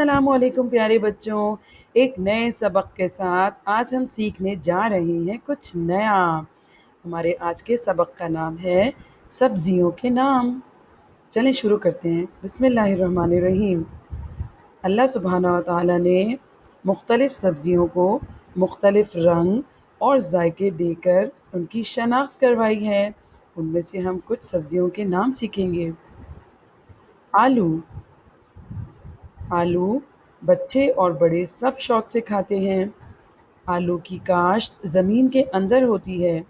السلام علیکم پیارے بچوں، ایک نئے سبق کے ساتھ آج ہم سیکھنے جا رہے ہیں کچھ نیا۔ ہمارے آج کے سبق کا نام ہے سبزیوں کے نام۔ چلیں شروع کرتے ہیں۔ بسم اللہ الرحمن الرحیم۔ اللہ سبحانہ و تعالیٰ نے مختلف سبزیوں کو مختلف رنگ اور ذائقے دے کر ان کی شناخت کروائی ہے۔ ان میں سے ہم کچھ سبزیوں کے نام سیکھیں گے۔ آلو۔ آلو بچے اور بڑے سب شوق سے کھاتے ہیں۔ آلو کی کاشت زمین کے اندر ہوتی ہے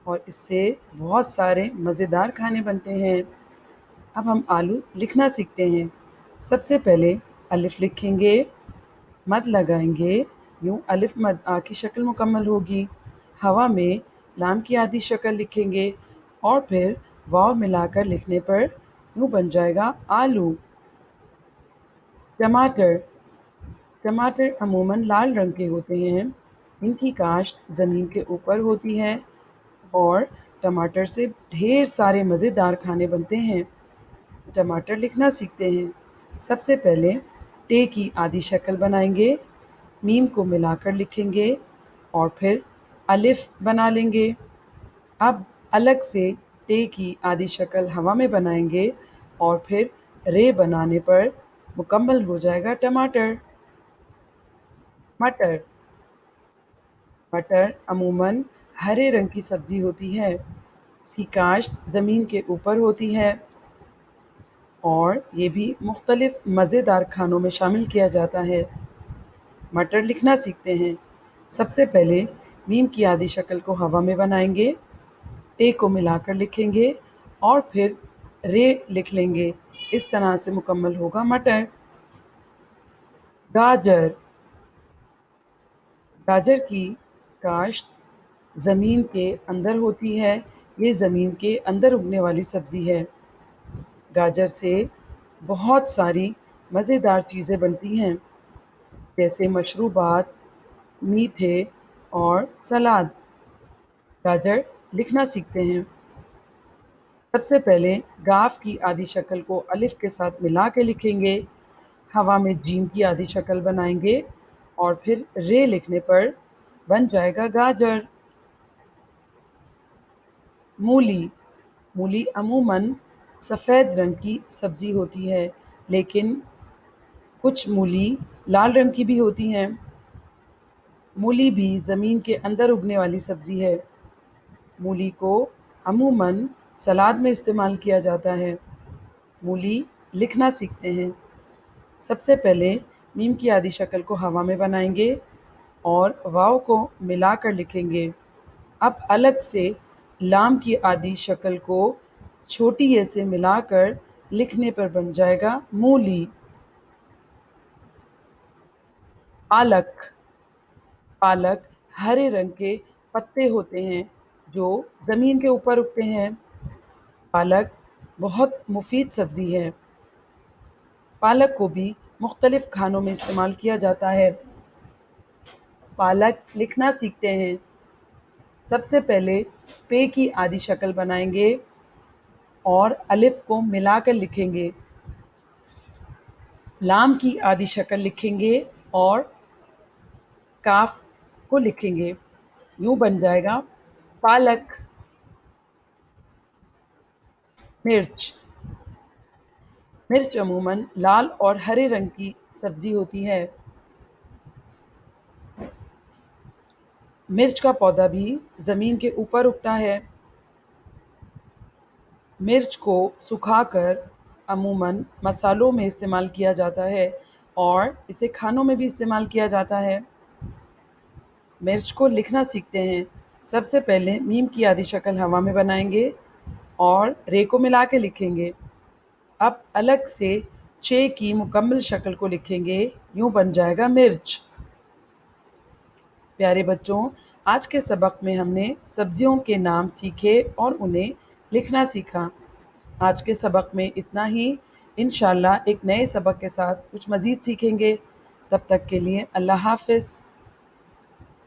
اور اس سے بہت سارے مزیدار کھانے بنتے ہیں۔ اب ہم آلو لکھنا سیکھتے ہیں۔ سب سے پہلے الف لکھیں گے، مد لگائیں گے، یوں الف مد آ کی شکل مکمل ہوگی۔ ہوا میں لام کی آدھی شکل لکھیں گے اور پھر واو ملا کر لکھنے پر یوں بن جائے گا آلو۔ ٹماٹر۔ ٹماٹر عموماً لال رنگ کے ہوتے ہیں۔ ان کی کاشت زمین کے اوپر ہوتی ہے اور ٹماٹر سے ڈھیر سارے مزیدار کھانے بنتے ہیں۔ ٹماٹر لکھنا سیکھتے ہیں۔ سب سے پہلے ٹے کی آدھی شکل بنائیں گے، میم کو ملا کر لکھیں گے اور پھر الف بنا لیں گے۔ اب الگ سے ٹے کی آدھی شکل ہوا میں بنائیں گے اور پھر رے بنانے پر مکمل ہو جائے گا ٹماٹر۔ مٹر۔ مٹر عموماً ہرے رنگ کی سبزی ہوتی ہے۔ اس کی کاشت زمین کے اوپر ہوتی ہے اور یہ بھی مختلف مزیدار کھانوں میں شامل کیا جاتا ہے۔ مٹر لکھنا سیکھتے ہیں۔ سب سے پہلے میم کی آدھی شکل کو ہوا میں بنائیں گے، ٹے کو ملا کر لکھیں گے اور پھر رے لکھ لیں گے۔ اس طرح سے مکمل ہوگا مٹر۔ گاجر۔ گاجر کی کاشت زمین کے اندر ہوتی ہے۔ یہ زمین کے اندر اگنے والی سبزی ہے۔ گاجر سے بہت ساری مزیدار چیزیں بنتی ہیں جیسے مشروبات، میٹھے اور سلاد۔ گاجر لکھنا سیکھتے ہیں۔ سب سے پہلے گاف کی آدھی شکل کو الف کے ساتھ ملا کے لکھیں گے، ہوا میں جیم کی آدھی شکل بنائیں گے اور پھر رے لکھنے پر بن جائے گا گاجر۔ مولی۔ مولی عموماً سفید رنگ کی سبزی ہوتی ہے لیکن کچھ مولی لال رنگ کی بھی ہوتی ہیں۔ مولی بھی زمین کے اندر اگنے والی سبزی ہے۔ مولی کو عموماً سلاد میں استعمال کیا جاتا ہے۔ مولی لکھنا سیکھتے ہیں۔ سب سے پہلے میم کی آدھی شکل کو ہوا میں بنائیں گے اور واو کو ملا کر لکھیں گے۔ اب الگ سے لام کی آدھی شکل کو چھوٹی اے سے ملا کر لکھنے پر بن جائے گا مولی۔ پالک۔ پالک ہرے رنگ کے پتے ہوتے ہیں جو زمین کے اوپر اگتے ہیں۔ پالک بہت مفید سبزی ہے۔ پالک کو بھی مختلف کھانوں میں استعمال کیا جاتا ہے۔ پالک لکھنا سیکھتے ہیں۔ سب سے پہلے پے کی آدھی شکل بنائیں گے اور الف کو ملا کر لکھیں گے، لام کی آدھی شکل لکھیں گے اور کاف کو لکھیں گے، یوں بن جائے گا پالک۔ مرچ۔ مرچ عموماً لال اور ہرے رنگ کی سبزی ہوتی ہے۔ مرچ کا پودا بھی زمین کے اوپر اگتا ہے۔ مرچ کو سکھا کر عموماً مسالوں میں استعمال کیا جاتا ہے اور اسے کھانوں میں بھی استعمال کیا جاتا ہے۔ مرچ کو لکھنا سیکھتے ہیں۔ سب سے پہلے میم کی آدھی شکل ہوا میں بنائیں گے اور رے کو ملا کے لکھیں گے۔ اب الگ سے چے کی مکمل شکل کو لکھیں گے، یوں بن جائے گا مرچ۔ پیارے بچوں، آج کے سبق میں ہم نے سبزیوں کے نام سیکھے اور انہیں لکھنا سیکھا۔ آج کے سبق میں اتنا ہی۔ انشاءاللہ ایک نئے سبق کے ساتھ کچھ مزید سیکھیں گے۔ تب تک کے لیے اللہ حافظ۔